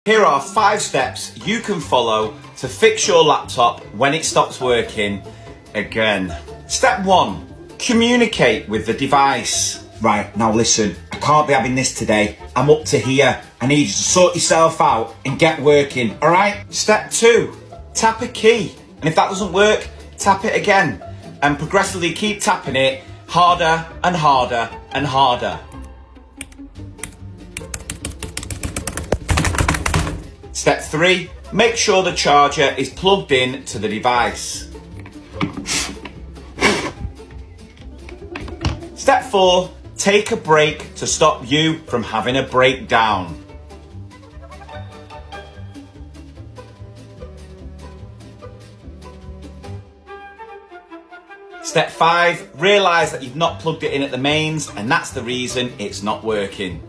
Here are 5 steps you can follow to fix your laptop when it stops working again. Step 1, communicate with the device. Right, now listen, I can't be having this today. I'm up to here. I need you to sort yourself out and get working, all right? Step 2, tap a key. And if that doesn't work, tap it again. And progressively keep tapping it harder and harder and harder. Step 3, make sure the charger is plugged in to the device. Step 4, take a break to stop you from having a breakdown. Step 5, realise that you've not plugged it in at the mains and that's the reason it's not working.